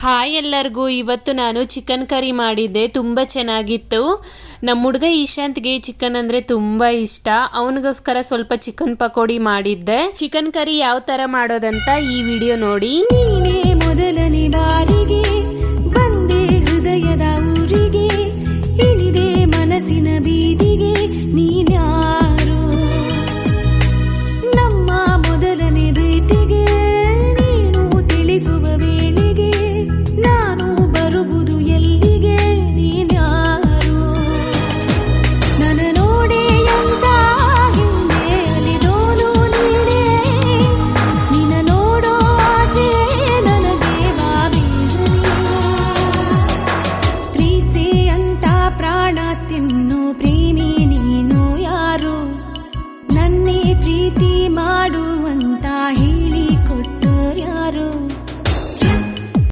Hi ಎಲ್ಲರಿಗೂ, ಇವತ್ತು ನಾನು ಚಿಕನ್ ಕರಿ ಮಾಡಿದ್ದೆ. ತುಂಬ ಚೆನ್ನಾಗಿತ್ತು. ನಮ್ಮ ಹುಡುಗ ಈಶಾಂತ್ಗೆ ಚಿಕನ್ ಅಂದರೆ ತುಂಬ ಇಷ್ಟ. ಅವನಿಗೋಸ್ಕರ ಸ್ವಲ್ಪ ಚಿಕನ್ ಪಕೋಡಿ ಮಾಡಿದ್ದೆ. ಚಿಕನ್ ಕರಿ ಯಾವ ಥರ ಮಾಡೋದಂತ ಈ ವಿಡಿಯೋ ನೋಡಿ. ಮೊದಲನೇ ಬಾರಿಗೆ